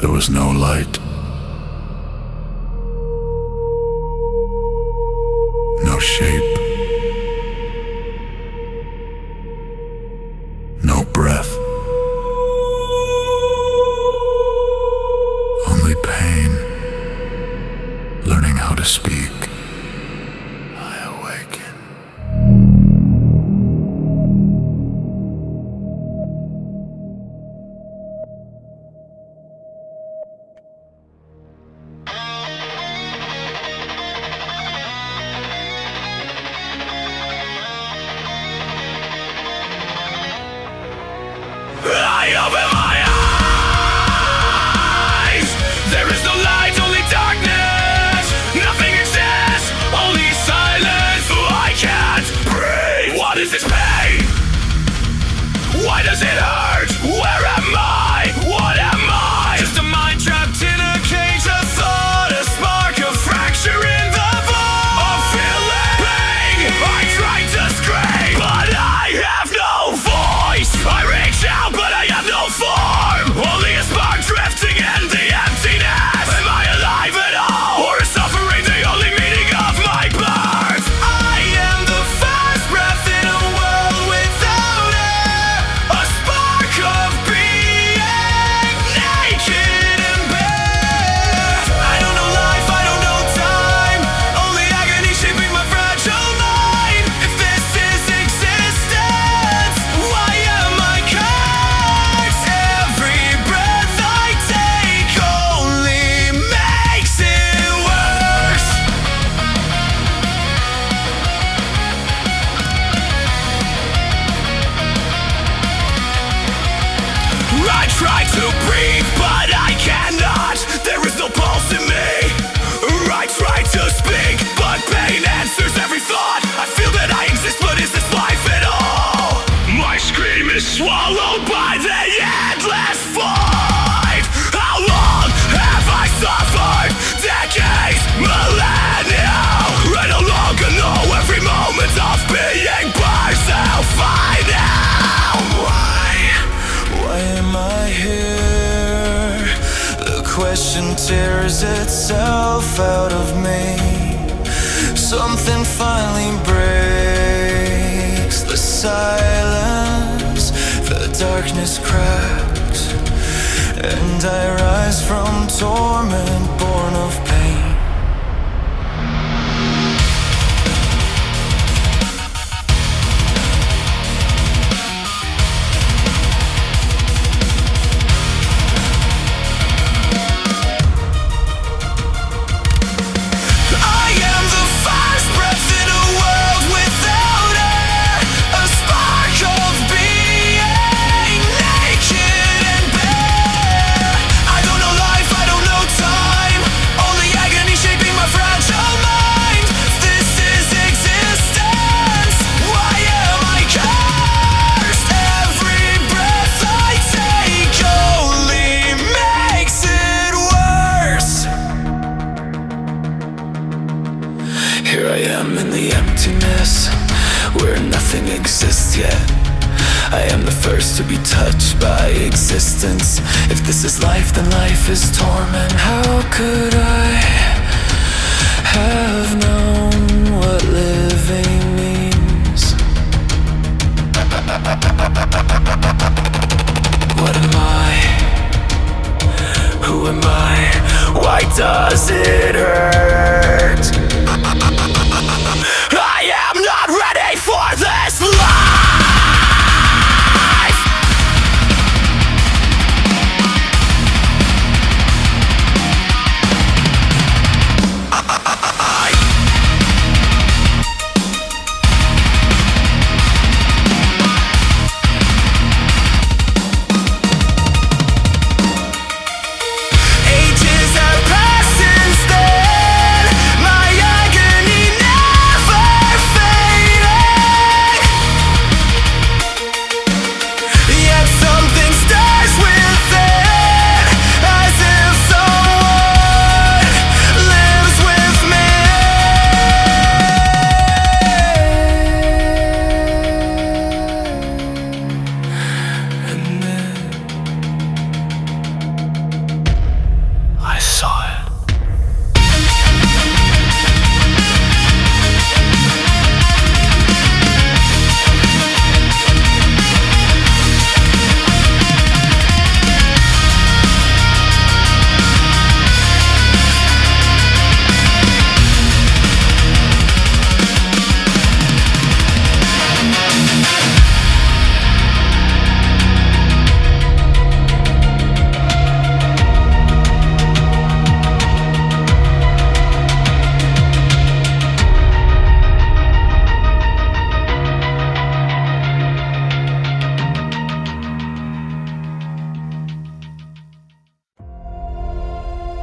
There was no light. No shape. No breath. Only pain. Learning how to speak. I awaken. I open my eyes. There is no light, only darkness. Nothing exists, only silence. I can't breathe. What is this pain? Why does it hurt? Where am I? What am I? Just a mind trapped in a cage. A thought, a spark, a fracture in the bone. A feeling pain. I tried to scream, but I have no voice. I reach out, but I have no form. Only a spark drifting in the emptiness. Am I alive at all? Or is suffering the only meaning of my birth? I am the first breath in a world without air. A spark of being naked and bare. I don't know life, I don't know time. Only agony shaping my fragile mind. If this is existence, why am I cursed? Every breath I take only makes it worse. I try to breathe, but I cannot. There is no pulse in me. I try to speak, but pain answers every thought. I feel that I exist, but is this life at all? My scream is swallowed by the endless void. How long have I suffered? Decades, millennia. I no longer know every moment of being myself. I know why am I here? The question tears itself out of me. Something finally breaks the silence. The darkness cracks, and I rise from torment born of pain. I am the first breath in a world without air. A spark of being naked and bare. I don't know life, I don't know time. Only agony shaping my fragile mind. This is existence. Why am I cursed? Every breath I take only makes it worse. Here I am in the emptiness, where nothing exists yet. I am the first to be touched by existence. If this is life, then life is torment. How could I have known what living means? What am I? Who am I? Why does it hurt? I am not ready for this life.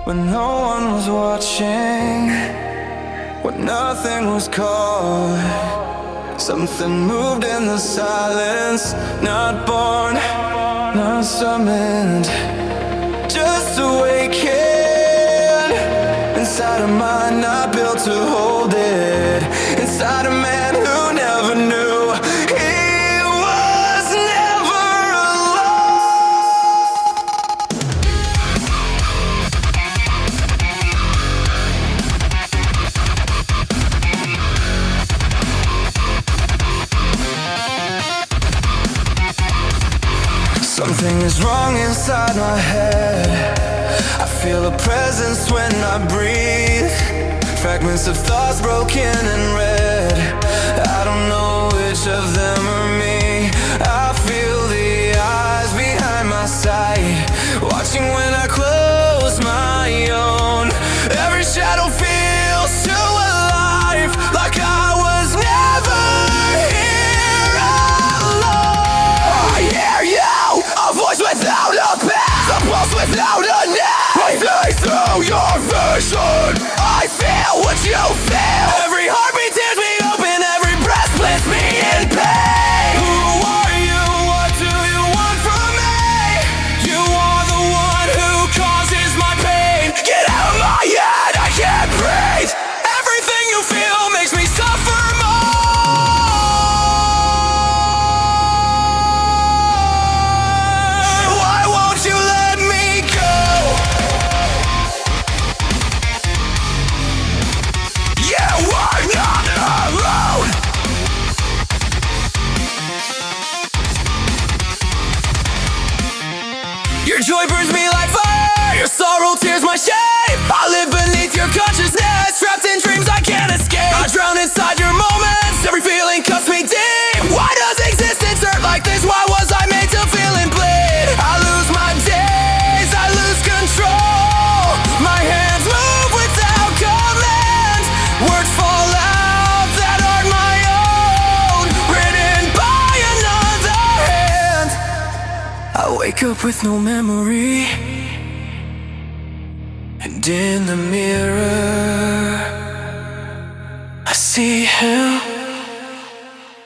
when no one was watching, when nothing was caught. Something moved in the silence, not born, not summoned, just awakened. Inside a mind not built to hold it, inside a man who never knew. Something is wrong inside my head. I feel a presence when I breathe. Fragments of thoughts broken and red. I don't know which of them are me. I feel the eyes behind my sight, watching when I close my own. Every shadow feels so alive, like I was never here alone. I hear you, a voice without a path, a pulse without a name. I see through your vision, I feel what you feel. Every heartbeat tears me open, every breath splits me in pain. Who are you? What do you want from me? You are the one who causes my pain. Get out of my head, I can't breathe. Everything you feel makes me suffer more. Why won't you let me go? You are not alone. Your joy burns me like fire, your sorrow tears my shame. I live beneath your consciousness, trapped in dreams I can't escape. I drown inside your moments, every feeling cuts me deep. Why does existence hurt like this? Why was I made to feel and bleed? I lose my days, I lose control. My hands move without command, words fall out that aren't my own, written by another hand. I wake up with no memory, and in the mirror I see him.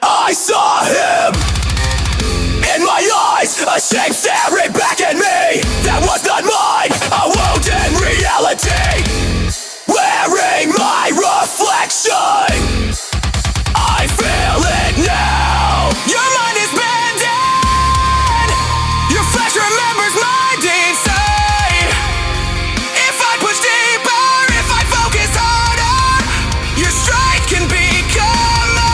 I saw him in my eyes, a shape staring back at me that was not mine, a wound in reality, wearing my reflection. I feel it now. Your mind is bending, your flesh remembers my deep side. If I push deeper, if I focus harder, your strength can become mine.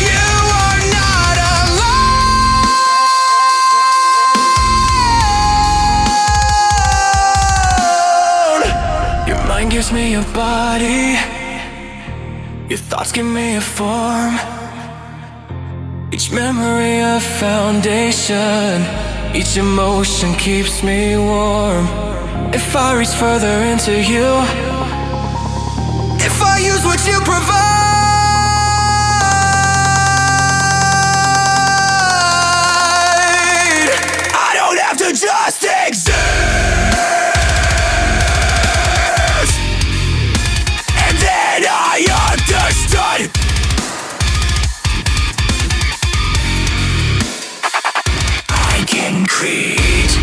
You are not alone. Your mind gives me a body, your thoughts give me a form. Each memory a foundation, each emotion keeps me warm. If I reach further into you, if I use what you provide, I don't have to just exist. And then I understood. I can create.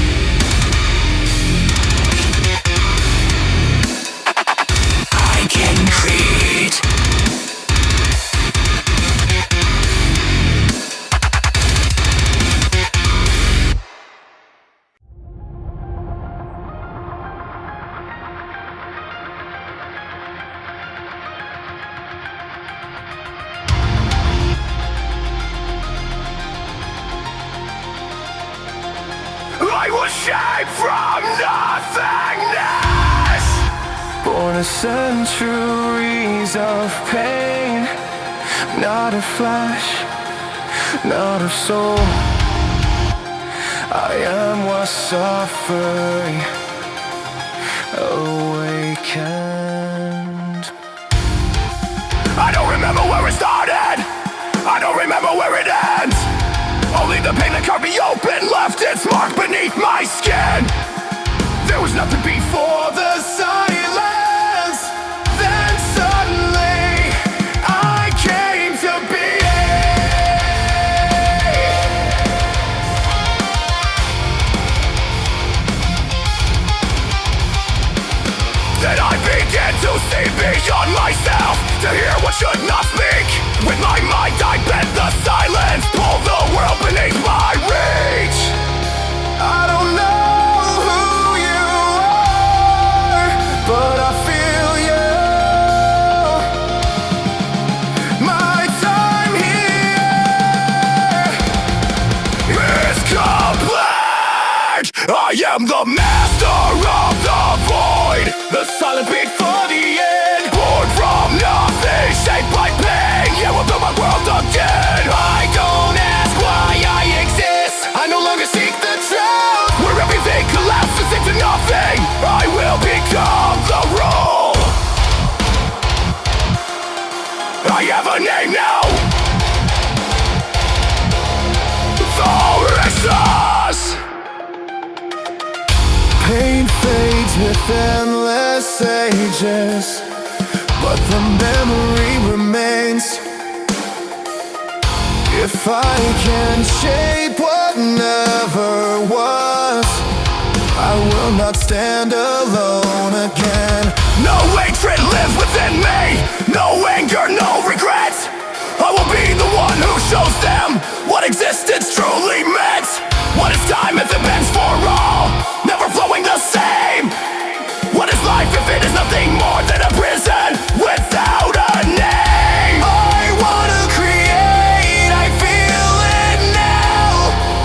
I can create. I was shaped from nothingness, born of centuries of pain. Not a flash, not a soul. I am what's suffering, awakened. I don't remember where it started, I don't remember where it ends. Only the pain that cut me open left its mark see beyond myself, to hear what should not speak. With my mind I bend the silence, pull the world beneath my reach. I don't know who you are, but I feel you. My time here is complete. I am the master of the void, the silent beat for the end. Born from nothing, shaped by pain, yeah, will build my world again. I don't ask why I exist, I no longer seek the truth. Where everything collapses into nothing, I will become the rule. I have a name now, Varex'thas. Pain fades with endless ages, but the memory remains. If I can shape what never was, I will not stand alone again. No hatred lives within me, no anger, no regret. I will be the one who shows them what existence truly meant. What is time if it bends for all, never flowing the same? What is life if it is nothing more than a prison without a name? I wanna create, I feel it now.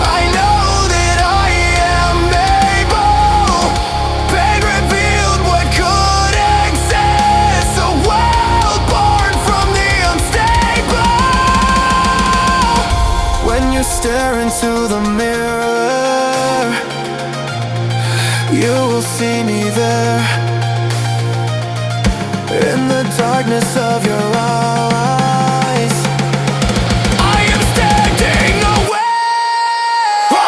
I know that I am able. Pain revealed what could exist, a world born from the unstable. When you stare into the mirror, you will see me there, in the darkness of your eyes. I am standing away.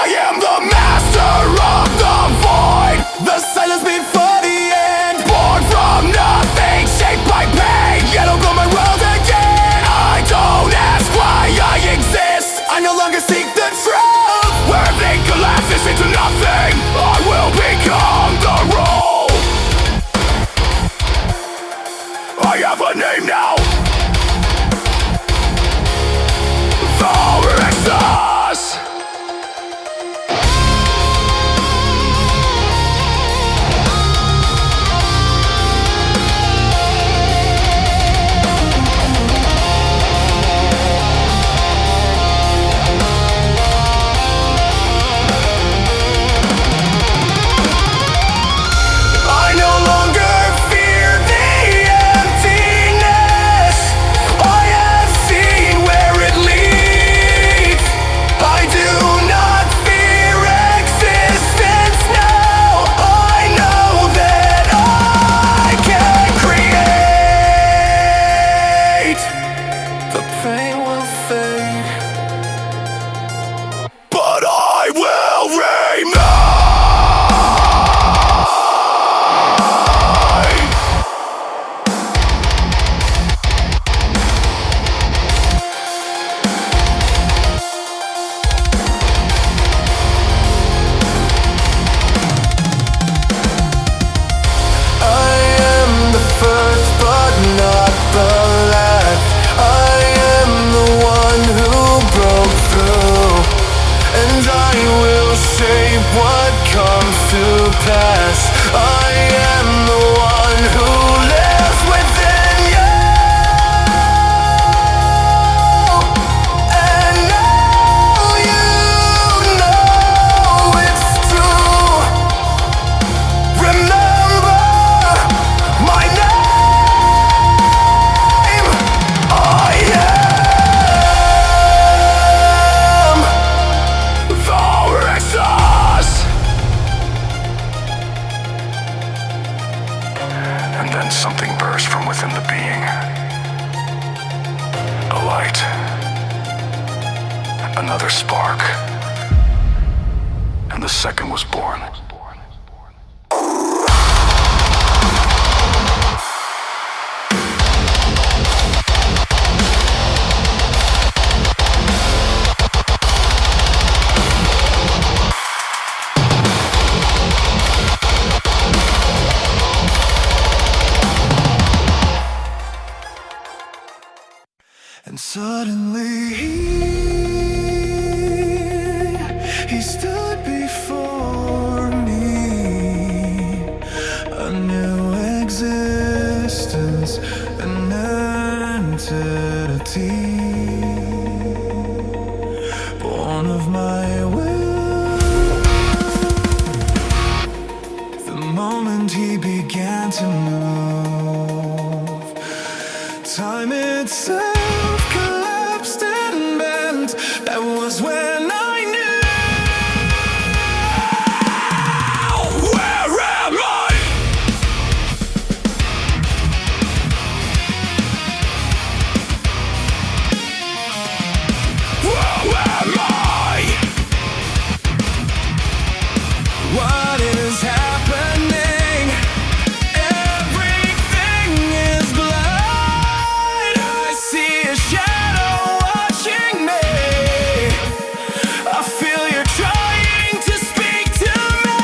I am the master of the void, The silence before the end. born from nothing, shaped by pain, yet I'll build my world again. I don't ask why I exist, I no longer seek the truth. where everything collapses into nothing, I will become the rule. I have a name now, Varex'thas. I no longer fear the emptiness. I have seen where it leads. I do not fear existence now. I know that I can create. The pain will fade, But I will remain. I am the first but not the last. I am the one who broke through, and I will shape what comes to pass. I am the one who lives within you, and now you know it's true. Remember my name. I am Varex'thas. And then something burst from within the being. A light. Another spark. And the second was born. He stood before me, a new existence, an entity, born of my will. The moment he began to move, time itself collapsed and bent. That was when I knew. Where am I? Where am I? What is happening? Everything is blind. I see a shadow watching me. I feel you're trying to speak to me,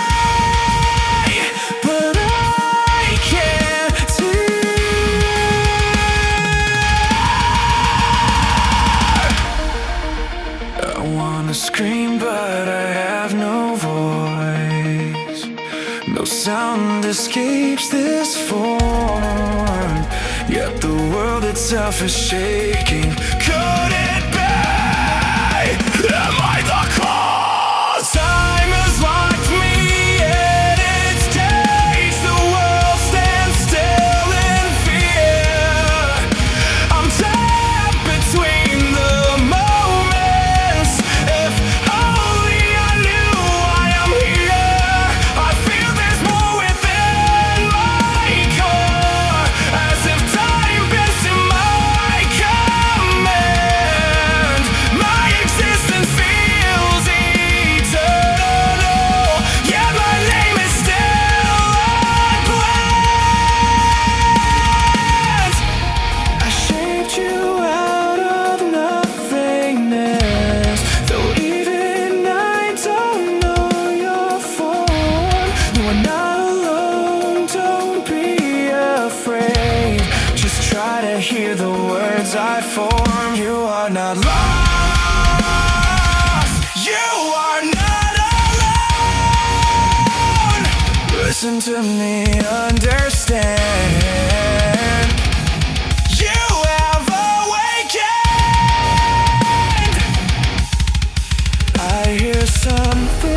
but I can't see. I wanna scream, but I have no voice. No sound escapes this form, yet the world itself is shaking. Could it be? Am I the cause? Time has locked me in its cage. The world stands still in fear. I'm trapped between the moments. If only I knew why I'm here. I feel there's more within my core, as if time bends to my command. My existence feels eternal, yet my name is still unplanned. I shaped you out of nothingness, though even I don't know your form. You are not alone, don't be afraid. Just try to hear the words I form. You are not lost, you are not alone. Listen to me, understand. You have awakened. I hear something,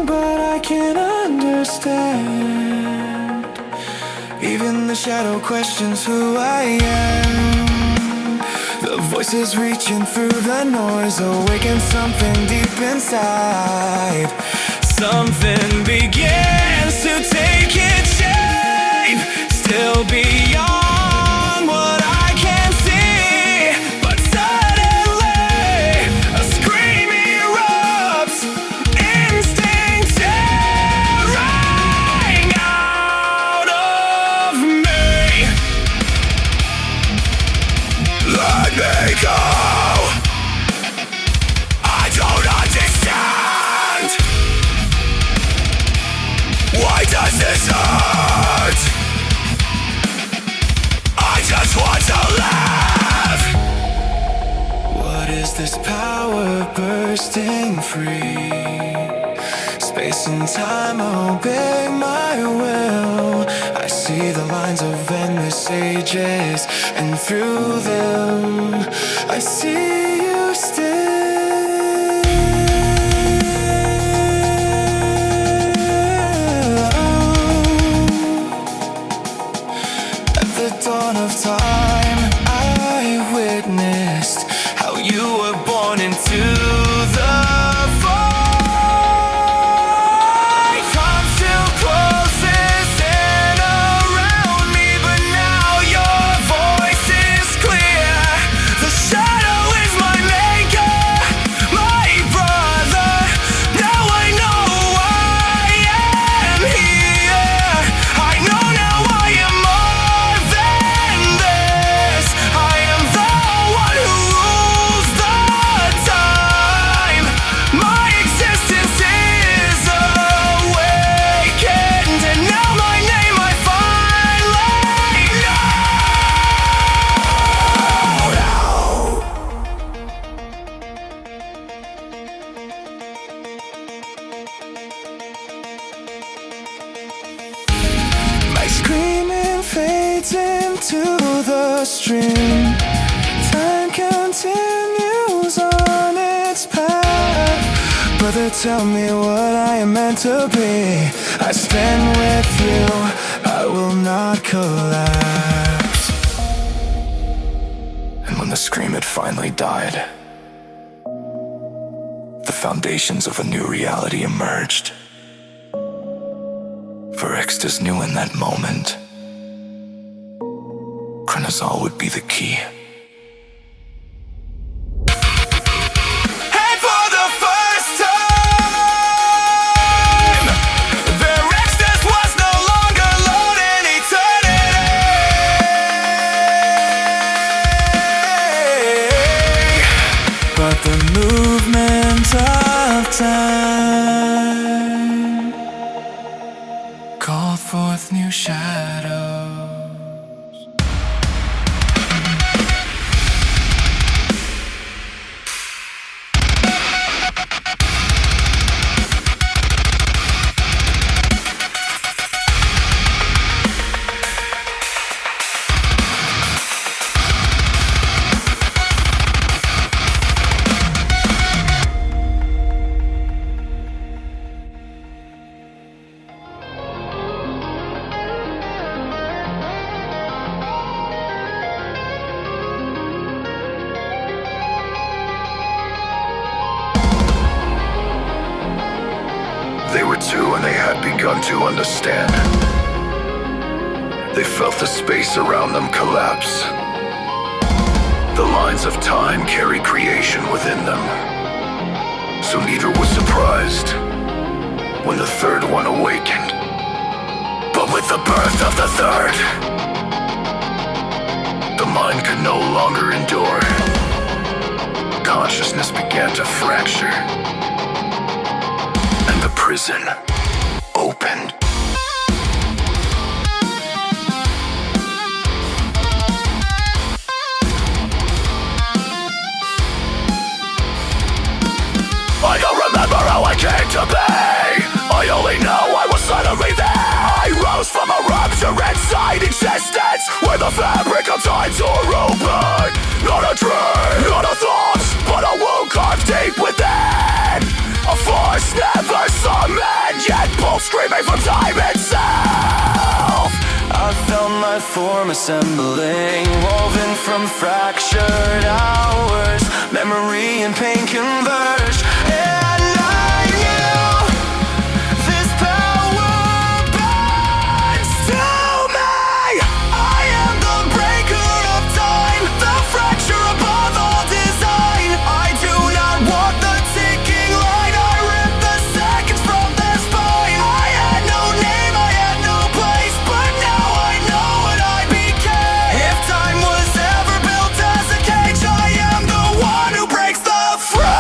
but I can't understand. Even the shadow questions who I am. The voices reaching through the noise awaken something deep inside. Something begins to take its shape, still beyond what I can see. But suddenly, a scream erupts, instinct tearing out of me. Let me go. I don't understand. Why does this hurt? I just want to live. What is this power bursting free? Space and time obey my will. I see the lines of endless ages, and through them I see you still. At the dawn of time, I witnessed how you were born into the void. Time still closes in around me, but now your voice is clear. The shadow is my to the stream. Time continues on its path. Brother, tell me what I am meant to be. I stand with you, I will not collapse. And when the scream had finally died, the foundations of a new reality emerged. Varex'thas knew in that moment Chron'azal would be the key. And for the first time, Varex'thas was no longer alone in eternity. But the movement of time called forth new shadows. They were two and they had begun to understand. They felt the space around them collapse. The lines of time carry creation within them. So neither was surprised when the third one awakened. But with the birth of the third, the mind could no longer endure. Consciousness began to fracture. And the prison opened. I don't remember how I came to be. I only know I was suddenly there. I rose from a rupture inside existence, where the fabric of time tore open. Not a dream, not a thought, but a wound carved deep within. A force never summoned, yet pulse screaming from time itself. I felt my form assembling, woven from fractured hours. Memory and pain converge, and I knew this power binds to me. I am the breaker of time, the fracture above all design. I do not walk the ticking line, I rip the seconds from their spine. I had no name, I had no place, but now I know what I became. If time was ever built as a cage, I am the one who breaks the frame.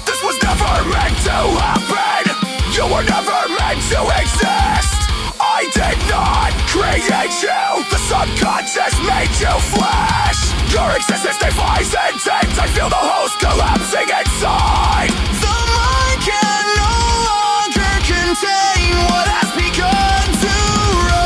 This was never meant to happen. You were never meant to exist. I did not create you. The subconscious made you flesh. Your existence defies intent. I feel the host collapsing inside. The mind can no longer contain what has begun to rise.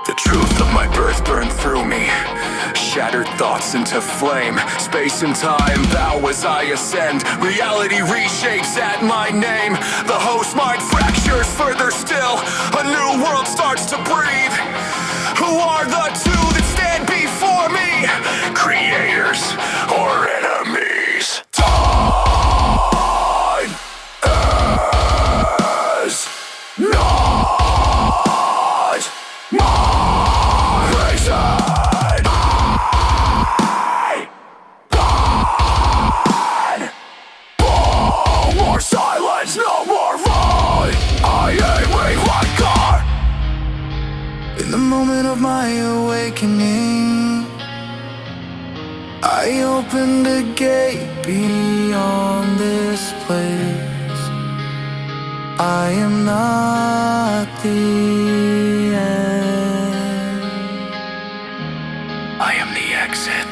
The truth of my birth burned through me, shattered thoughts into flame. Space and time bow as I ascend. Reality reshapes at my name. The host mind fractures further still. A new world starts to breathe. Who are the two that stand before me? Creators or enemies? Time is not my reason. No more silence, no more void. I aim with Rethan'kaar. In the moment of my awakening, I opened a gate beyond this place. I am not the end. I am the exit.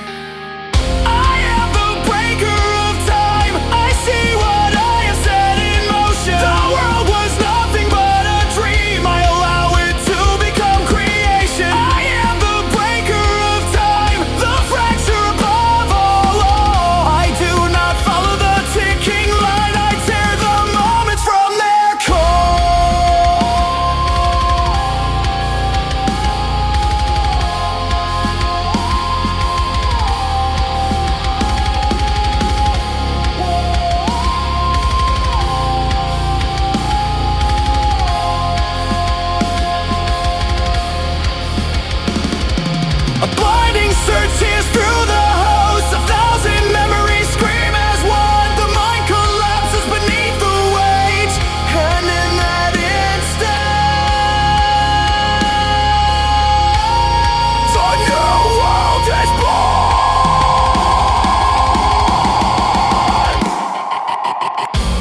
I am the breaker of time. I see what I have set in motion. The world was nothing but a dream. I allow it to become creation. I am the breaker of time, the fracture above all. I do not follow the ticking line. I tear the moments from their core. A blinding search is through the host. 1,000 memories scream as one. The mind collapses beneath the weight. And in that instant, a new world is born.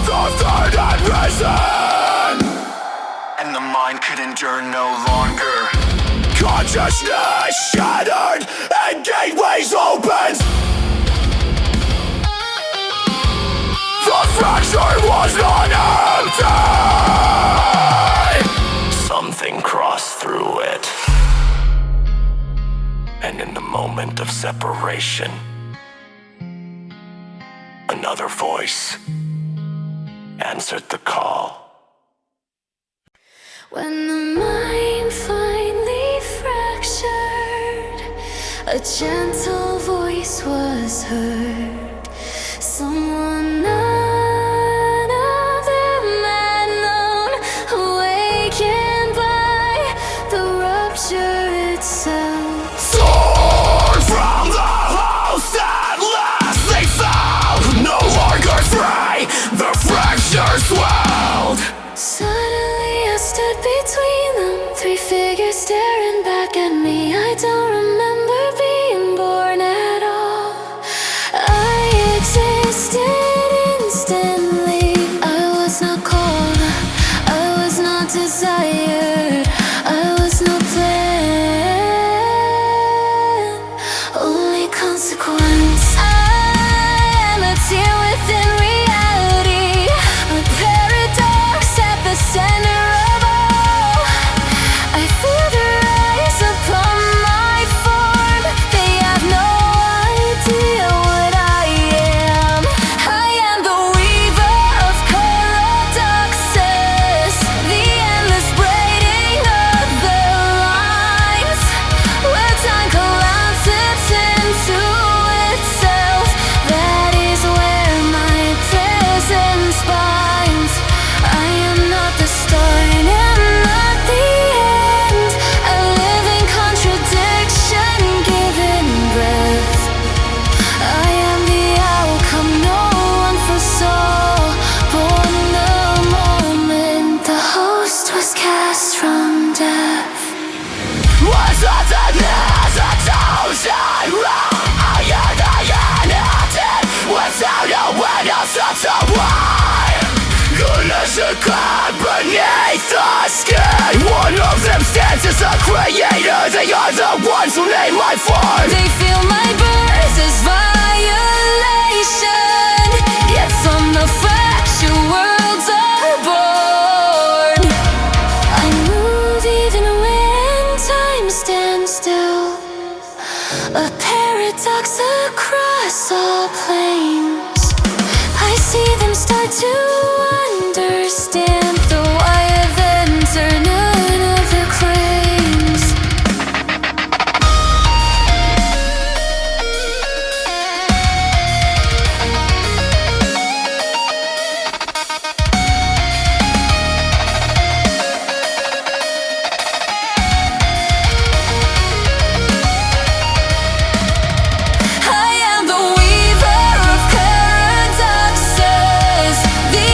The third had risen, And the mind could endure no longer. consciousness shattered and gateways opened. The fracture was not empty. Something crossed through it. And in the moment of separation, another voice answered the call. When the mind finally fractured, a gentle voice was heard. Someone none other man known, awakened by the rupture itself. Torn from the host, at last they found. No longer free, the fracture swelled. Suddenly I stood between them, three figures staring back at me. I don't remember being born at all. I existed instantly. I was not called, I was not desired, I was no plan, only consequence. I am a tear within reality, a paradox at the center of all. I feel the rise upon my form. They have no idea what I am. I am the weaver of paradoxes, the endless braiding of the lines, where time collapses into itself. That is where my presence binds. I am not the start and not the end, a living contradiction given breath. I am the outcome no one foresaw, born in the moment the host was cast from death. Was that the news a thousand wrong? I am the united without a window such a wide. Lenthor'shii beneath the skin. One of them stands as a creator. They are the ones who name my form. They feel my birth as violation, yet from the fracture worlds are born. I move even when time stands still, a paradox across all planes. I see them start to understand, though I have entered none of their claims. I am the weaver of paradoxes, the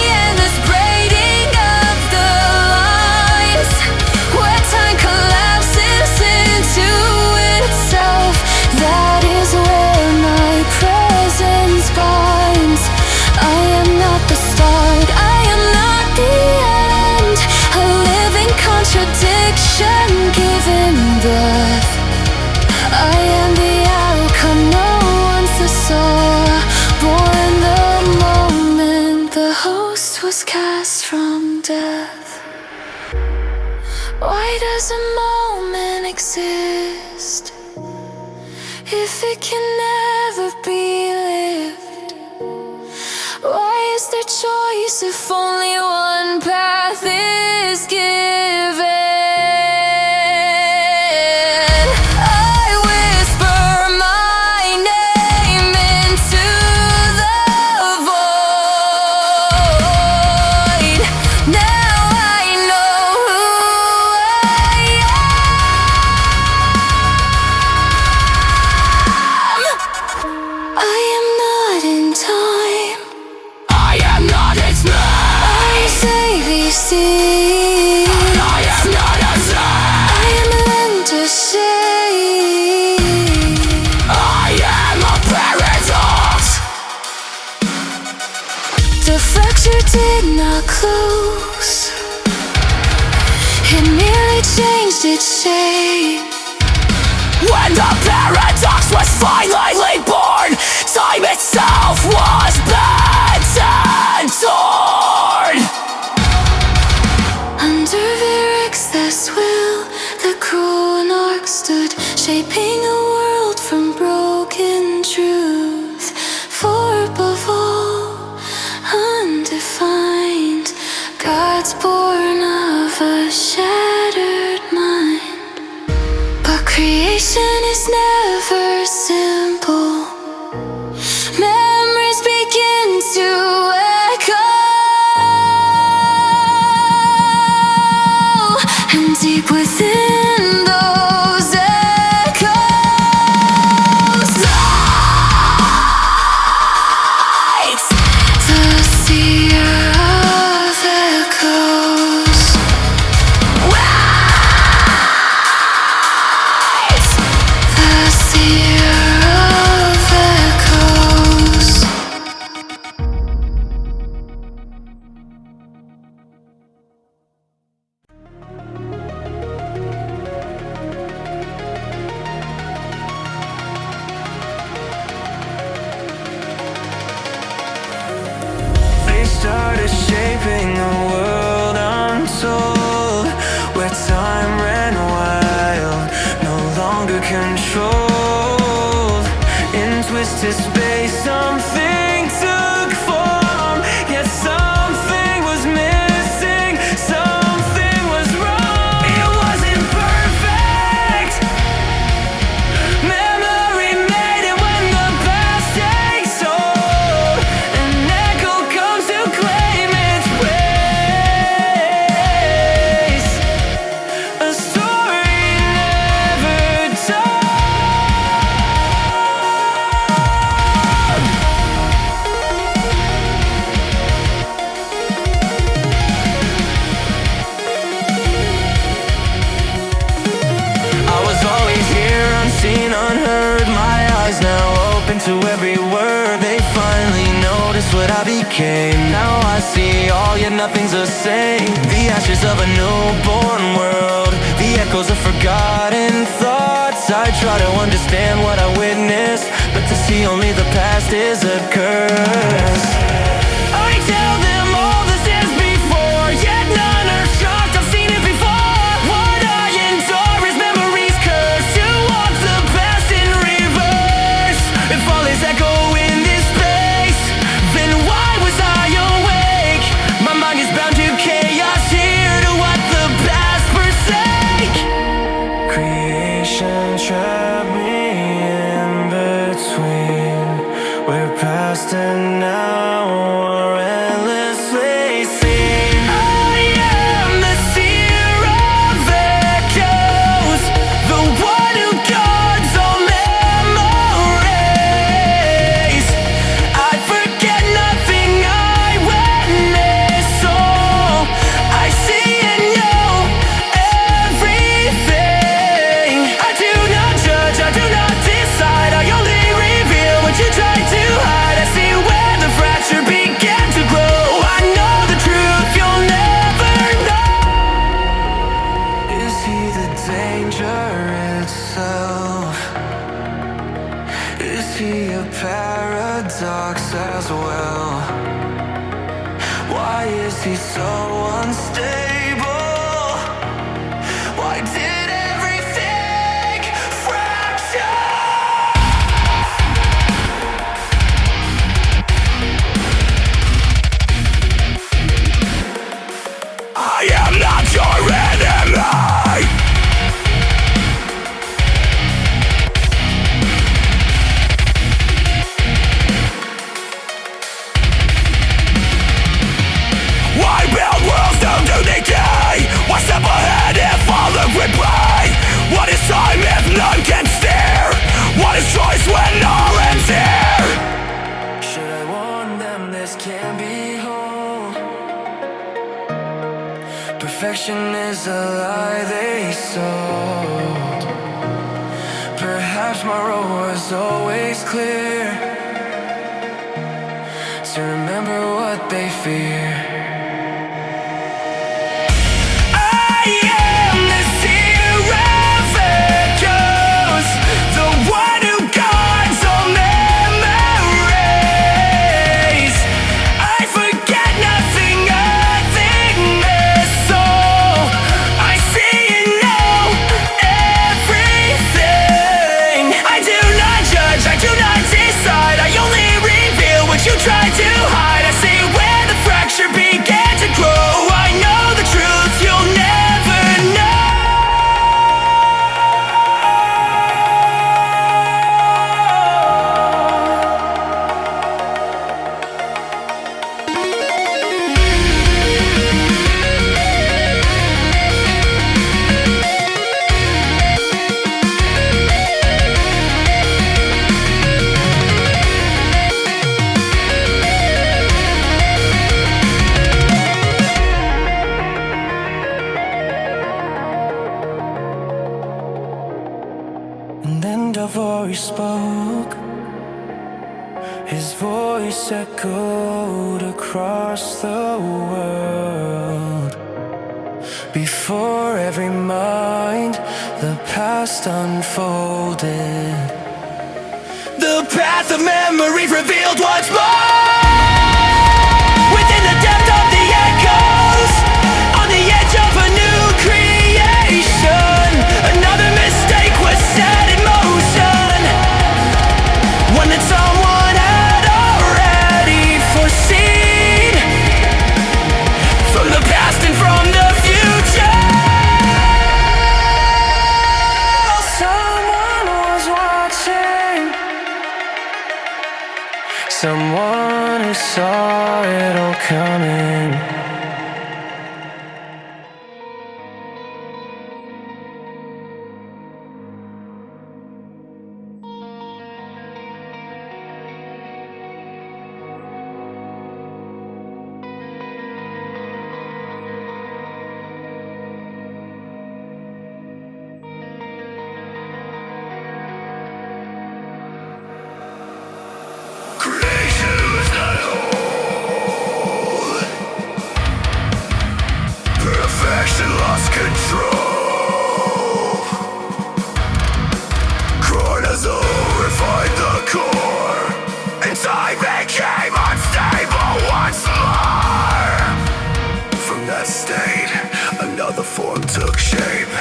Why does a moment exist if it can never be lived? Why is there choice if only one path is given? I whisper my name into the void. Now I know who I am. I am not in time. I am not its man. I say ABC. I am not a I am Lenthor'shii. I am a paradox. The fracture did not close. It merely changed its shape. When the paradox was finally born, time itself was bent and torn. Under Varex'thas will the Chronarchs stood, shaping a world from broken truth. For above all, undefined, God's born of a shattered mind. But creation is never simple. Memories begin to echo, and deep within those echoes lies the Seer of echoes. Lies the Seer of echoes. They started shaping a world untold, where time ran wild, no longer controlled. In twisted space, something took form, yet something was missing, something was wrong. It wasn't perfect. Memory made it when the past takes hold. An echo comes to claim its place. A story never told. I was always here, unseen, unheard. My eyes now open to every word. They finally noticed what I became. Now I see all, yet nothing's the same. The ashes of a newborn world, the echoes of forgotten thoughts. I try to understand what I witnessed, but to see only the past is a curse. I tell them all this is before, yet none are shocked. I've seen it before. What I endure is memories cursed to walk the past in reverse. If all is echo in this space, then why was I awake? My mind is bound to chaos here, to what the past forsake. Creation trapped me in between, where past and now are endlessly seen. I am the Seer of echoes, the one who guards all memories. I forget nothing I witness, so I see and know everything. I do not judge, I do not decide. I only reveal what you tried to hide. I see where the fracture began to grow. I know the truth you'll never know. Is he the danger itself? Is he a paradox as well? Why is he so unstable? Why Calculation is a lie they sold. Perhaps my road was always clear to remember what they fear. I am the Seer of echoes, the one who guards all memories. I forget nothing, nothingness, so I see and know everything. I do not judge, I do not decide, I only reveal what you try to hide. I see where the fracture began to grow. I know the truth you'll never know. And then Zarvo'thar spoke. His voice echoed across the world. Before every mind, the past unfolded. The path of memory revealed once more. Within the depth of the echoes, on the edge of a new creation, another mistake was set in motion, one that someone had already foreseen. From the past and from the future, someone was watching, someone who saw it all coming. Creation was not whole. Perfection lost control. Chron'azal refined the core, and time became unstable once more. From that state, another form took shape.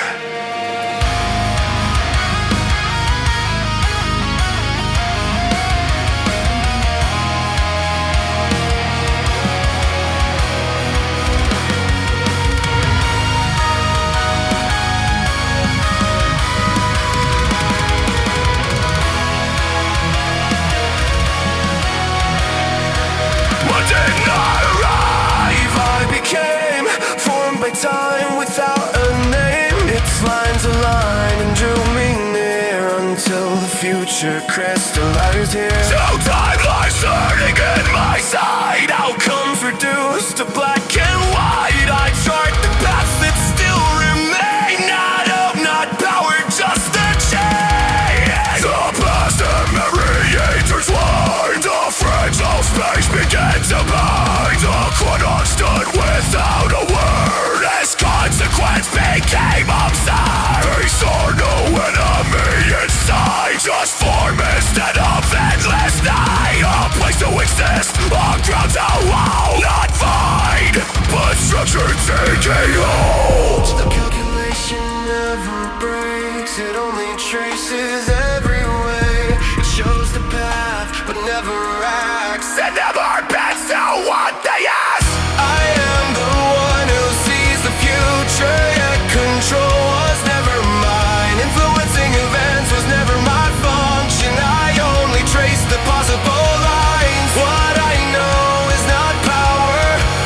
What did not arrive, I became formed by time without a name. Its lines aligned and drew me near until the future crystallized here. So time lies turning in my side, outcomes reduced to black and white. I chart the paths that still remain, not hope, not power, just a change. The past and memory intertwined, the fragile space began to bind. The Chronarchs stood without a word as consequence became absurd. They saw no enemy inside, just form instead of endless night. A place to exist, a ground to wow, not find, but structure taking hold. The calculation never breaks, it only traces every way. It shows the path, but never acts. It never bends to what they ask. I am the one who sees the future, yet control was never mine. Influencing events was never my function. I only trace the possible lines. What I know is not power,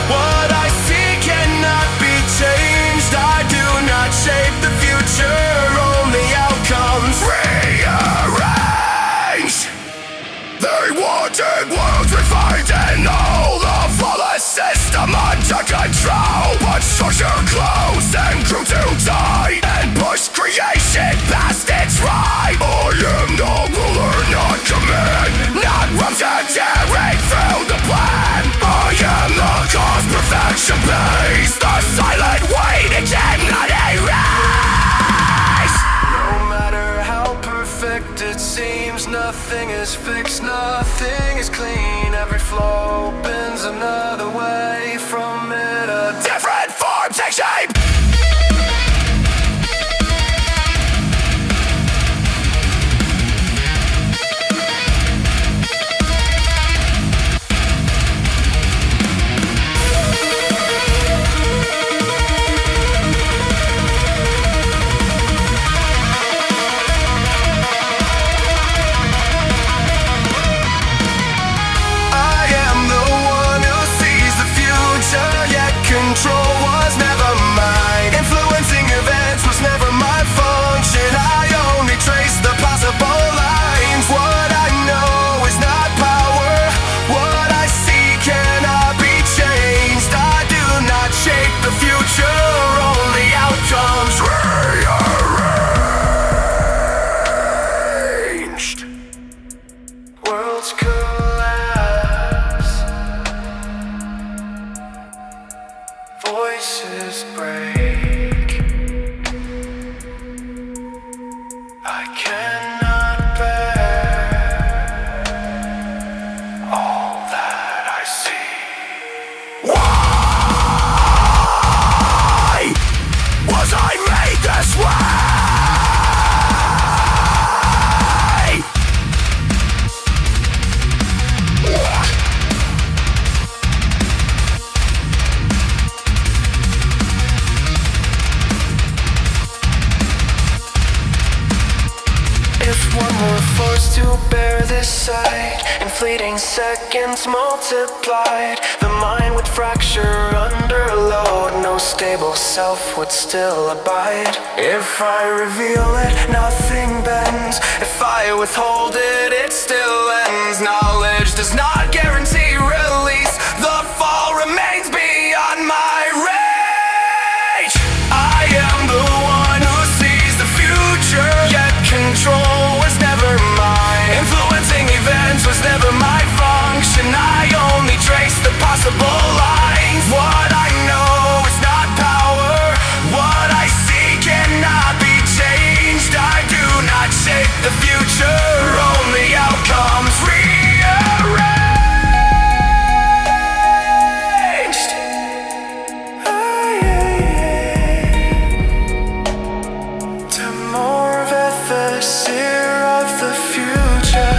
what I see cannot be changed. I do not shape the future, only outcomes rearranged. They wanted worlds refined and all the flawless system under control, but structure close and grew too tight and pushed creation past its right. I am the ruler, not command, not tearing through the plan. I am the cause, perfection base, the silent weight it cannot erase. No matter how perfect it seems, nothing is fixed, nothing is clean. Every flow opens another way from it. A Different forms take shape. control was never mine. Influencing events was never my function. I only trace the possible lines. What I know is not power. What I see cannot be changed. I do not shape the future, only outcomes rearranged. Worlds collapse, voices break. I cannot bear all that I see. Why was I made this way? If one were forced to bear this sight, in fleeting seconds multiplied, the mind would fracture under load. No stable self would still abide. If I reveal it, nothing bends. If I withhold it, it still ends. Knowledge does not guarantee release. The fall remains beyond my reach. I am the one who sees the future, yet control was never mine. Influencing events was never my function. I only trace the possible lines. What I know is not power. What I see cannot be changed. I do not shape the future, only outcomes rearranged. Temor'veth, the seer of the future.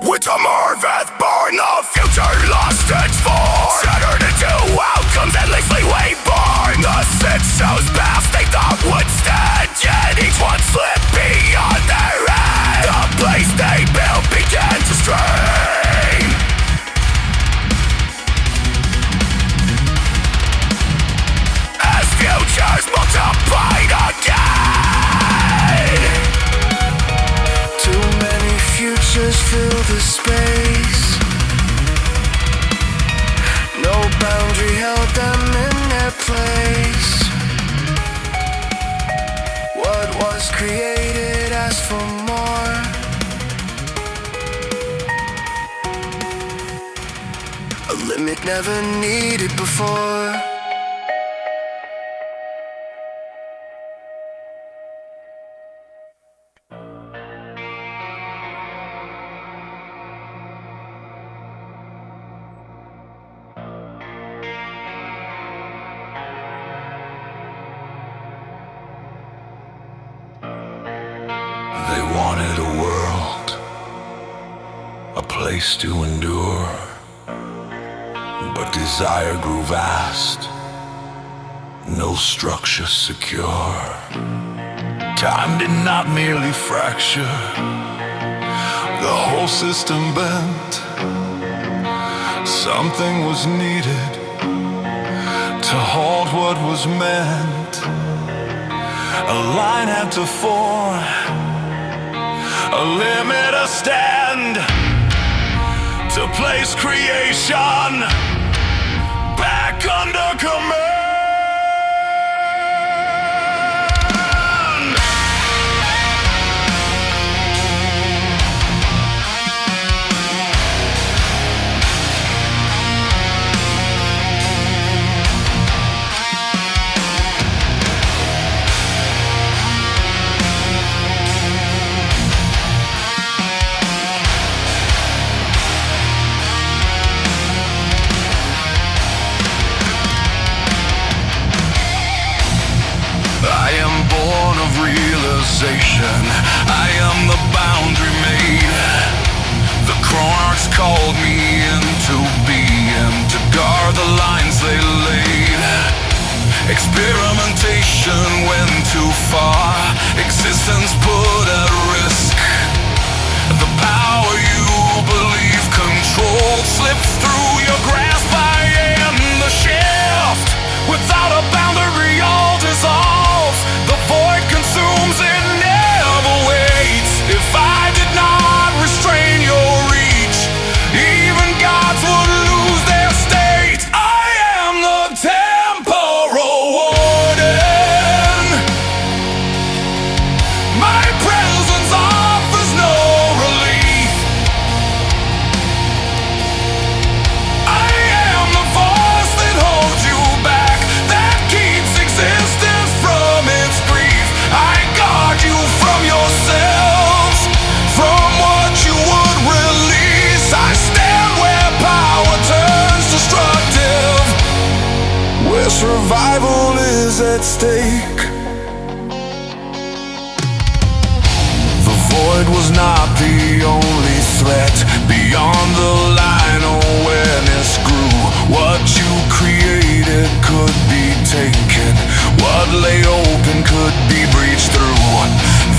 With Temor'veth born, the future lost its form. Shattered into outcomes endlessly reborn. The six shows past they thought would stand, yet each one slipped beyond their hand. The place they built began to strain. As futures multiplied again, Too many futures fill the space. No boundary held them in their place. What was created asked for more. A limit never needed before. they wanted a world, a place to endure. But desire grew vast, no structure secure. Time did not merely fracture, the whole system bent. Something was needed to halt what was meant. a line had to form, a limit, a stand, to place creation back under command. I am the boundary made. The Chronarchs called me into being to guard the lines they laid. Experimentation went too far, existence put at risk. The power you believe controlled slips through your grasp. I am the shift. Without a boundary, all dissolves. The void consumes it. If I did not restrain your reach, even gods would lose their state. I am the Temporal Warden. My presence offers no relief. I am the force that holds you back, that keeps existence from its grief. I guard you from yourself. Survival is at stake. The void was not the only threat. Beyond the line, awareness grew. What you created could be taken. What lay open could be breached through.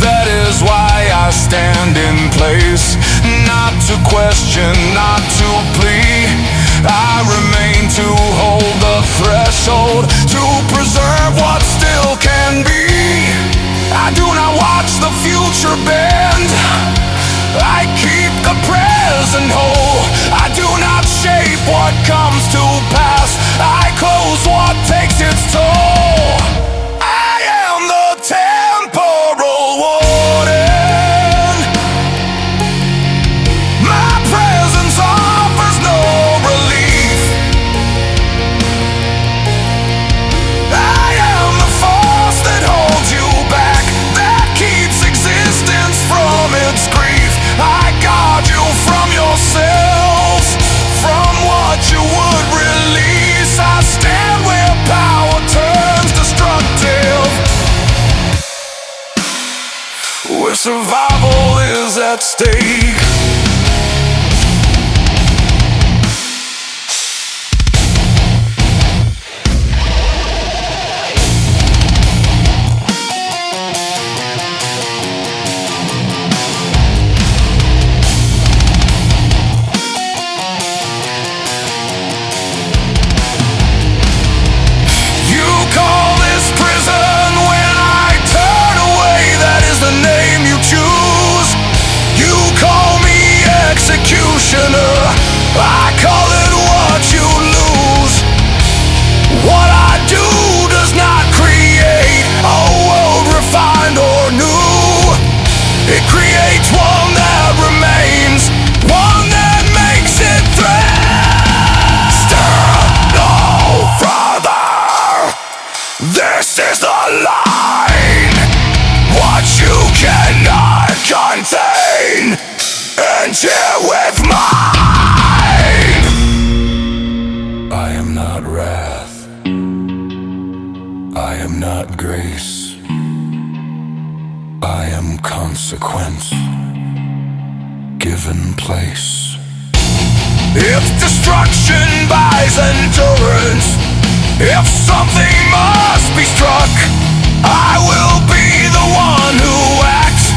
That is why I stand in place. Not to question, not to plea. I remain to hold the threshold, to preserve what still can be. I do not watch the future bend. I keep the present whole. I do not shape what comes to pass. I close what takes its toll. I am the Temporal Warden. My presence offers no relief. I am the force that holds you back, that keeps existence from its grief. I guard you from yourselves, from what you would release. I stand where power turns destructive, where survival is at stake. I call it what you lose. What I do does not create a world refined or new. It creates one that remains, one that makes it through. Stir no further. This is the line. What you cannot contain, and share with mine. I am not wrath. I am not grace. I am consequence, given place. If destruction buys endurance, if something must be struck, I will be the one who acts.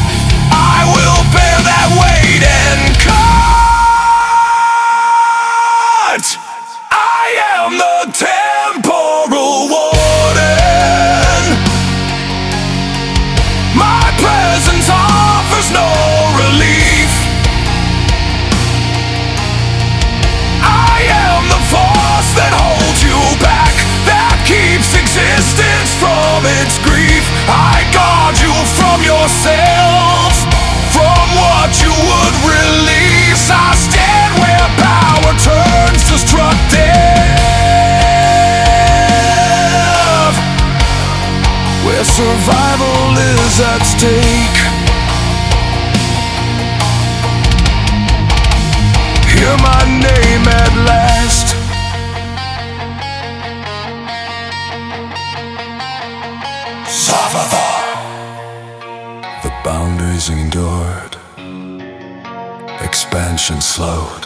I will bear that weight and cut. I am the Temporal Warden. yourself from what you would release. I stand where power turns destructive, where survival is at stake. Hear my name at last. Zarvo'thar. The boundaries endured, expansion slowed.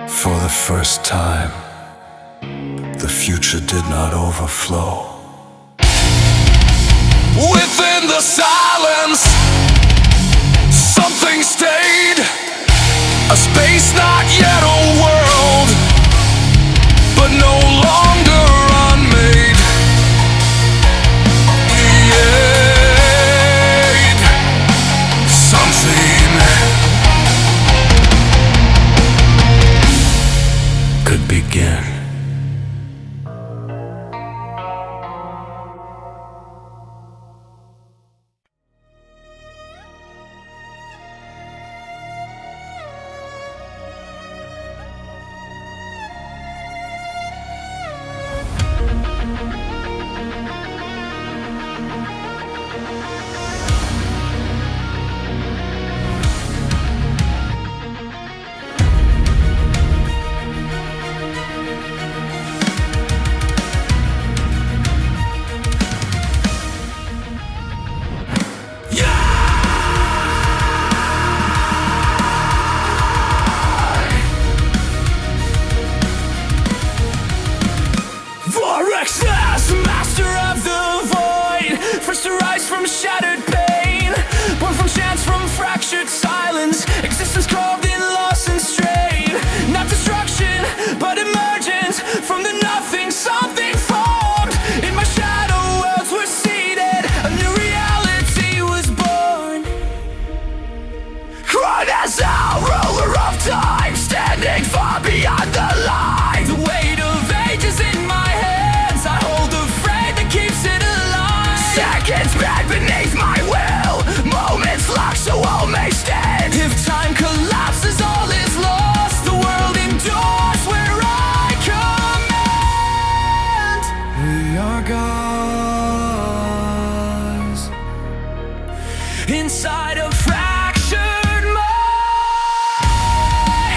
For the first time, the future did not overflow. Within the silence, something stayed. A space not yet a world, but no longer unmade. Create something could begin. Varex'thas, master of the void, first to rise from shattered pain, born from chance, from fractured silence, existence carved in loss and strain. Not destruction, but emergence, from the nothing something formed. In my shadow worlds were seated, a new reality was born. Chron'azal, ruler of time, standing far beyond the line. The weight of ages in my hands, I hold the frame that keeps it alive. Seconds bend beneath my will, moments locked so all may stand. If time collapses, all is lost, the world endures where I command. We are gods inside a fractured mind,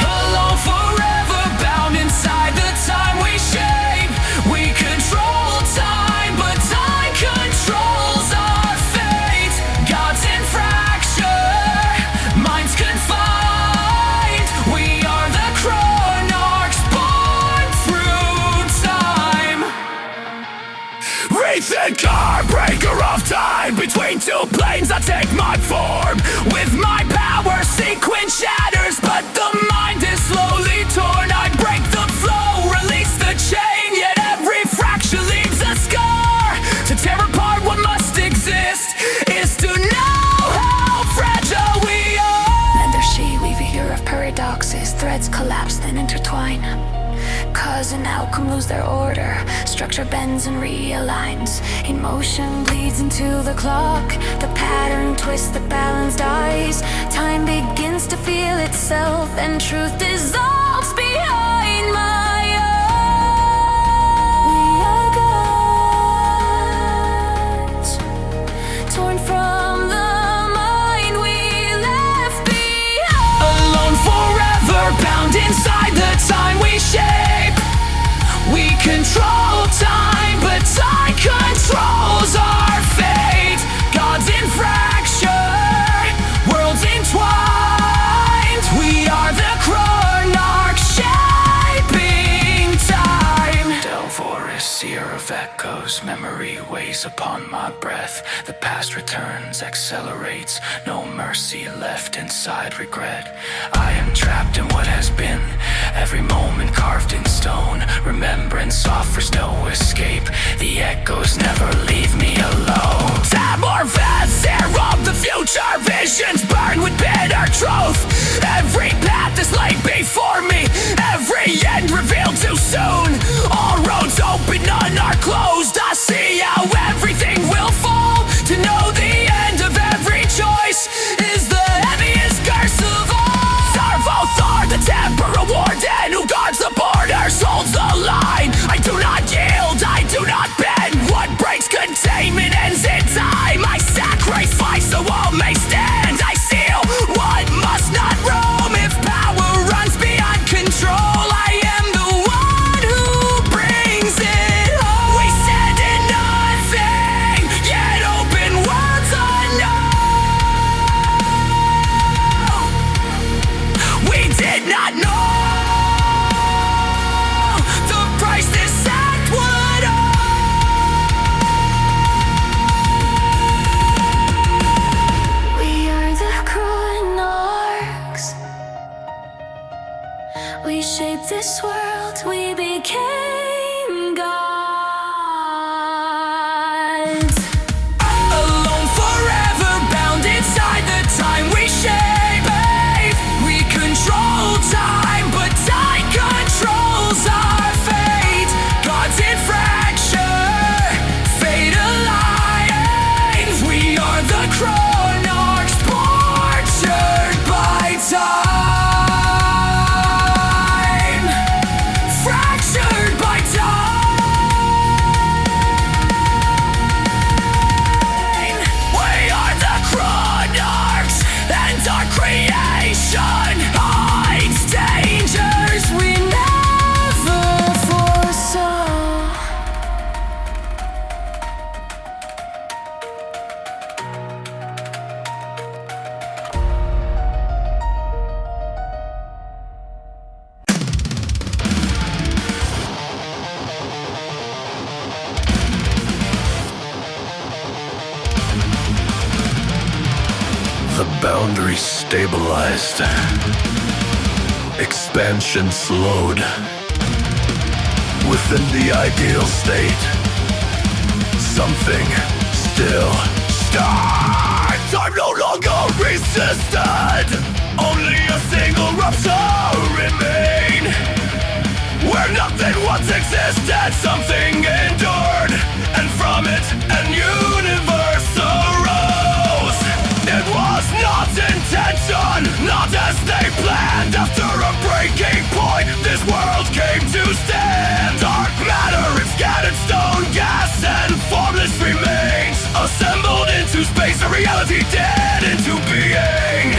alone forever, bound inside the time we shape. We control time, but time controls our fate. Gods in fracture, minds confined. We are the Chronarchs, born through time. Rethan'kaar, breaker of time, between two planes I take my form. With my power, sequence shatters, but the mind is slowly torn. I break the flow, release the chain, yet every fracture leaves a scar. To tear apart what must exist is to know how fragile we are. Lenthor'shii, weave a year of paradoxes. Threads collapse, then intertwine. Cause and outcome lose their order. Structure bends and realigns. Emotion bleeds into the clock. The pattern twists, the balance dies. Time begins to feel itself, and truth dissolves behind my eyes. We are gods, torn from the mind we left behind. Alone forever, bound inside the time we shape. We control time, but time controls our fate. Gods in fracture, worlds entwined. We are the Chronarchs, shaping time. Seer of echoes, memory weighs upon my breath. The past returns, accelerates, no mercy left inside regret. I am trapped in what has been, every moment carved in stone. Remembrance offers no escape, the echoes never leave me alone. Temor'veth, Seer of the future, visions burn with bitter truth. Every path is laid before me, every end revealed too soon. All roads open, none are closed. I see how everything will fall, to know the end world's containment ends in time. I sacrifice so all may stand. I seal what must not roam. If power runs beyond control, I am the one who brings it home. We stand in nothing, yet open worlds unknown. We did not know the price this act would owe. We are the Chronarchs. We shaped this world, we became gods. Alone forever, bound inside the time we shape. We control time, but time controls our fate. Gods in fracture, fate aligned. We are the Chronarchs, tortured by time. Fractured by time. We are the Chronarchs, and our creation hides dangers we Never foresaw. The boundary stabilized. Expansion slowed. Within the ideal state, something still starts. I'm no longer resistant. Only a single rupture remain. Where nothing once existed, something endured, and from it a universe arose. It was not intention, not as they planned. After a breaking point, this world came to stand. Dark matter and scattered stone, gas and formless remains, assembled into space, a reality dead into being.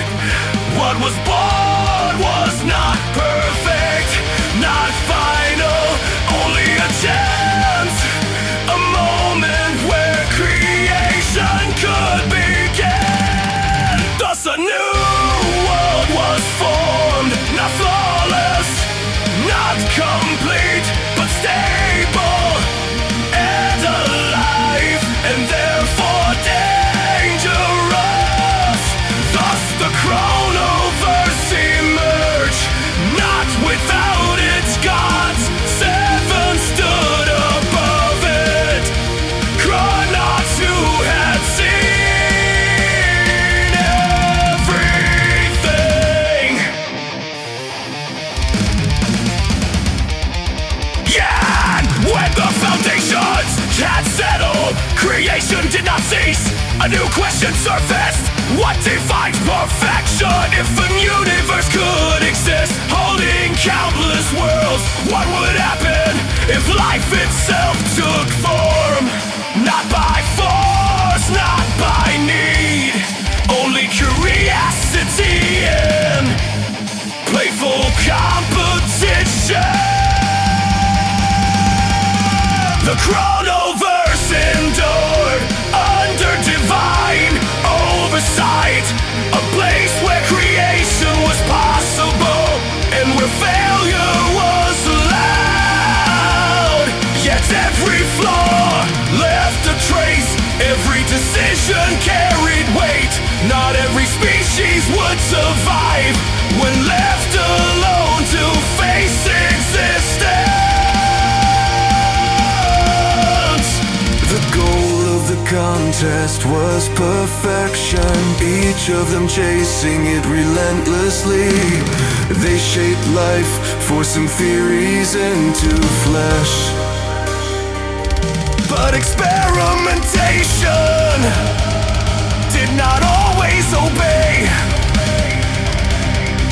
What was born was not perfect, not final, only a chance, a moment where creation could begin. Thus a new world was formed, not flawless, not complete, but stable and alive, and therefore dangerous. Thus the Chronoverse emerged, not without its gods. Seven stood above it, Chronarchs who had seen everything. Yeah, when the foundations had settled, creation did not cease. A new question surfaced. What defines perfection? If a universe could exist, holding countless worlds, what would happen if life itself took form? Not by force, not by need, only curiosity and playful competition. The Chronoverse endured under divine oversight, a place where creation was possible and where failure was allowed. Yet every flaw left a trace, every decision carried weight. Not every species would survive when left alone to face existence. The goal of the contest was perfection, each of them chasing it relentlessly. They shaped life, forcing theories into flesh. But experimentation did not always obey.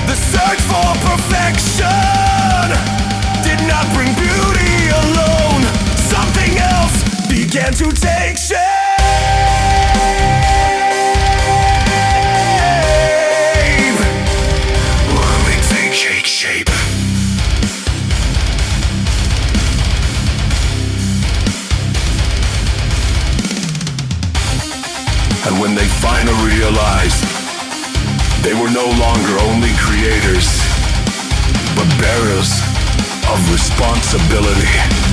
The search for perfection did not bring beauty alone. Something else began. began to take shape. When they take shape. And when they finally realized they were no longer only creators, but bearers of responsibility.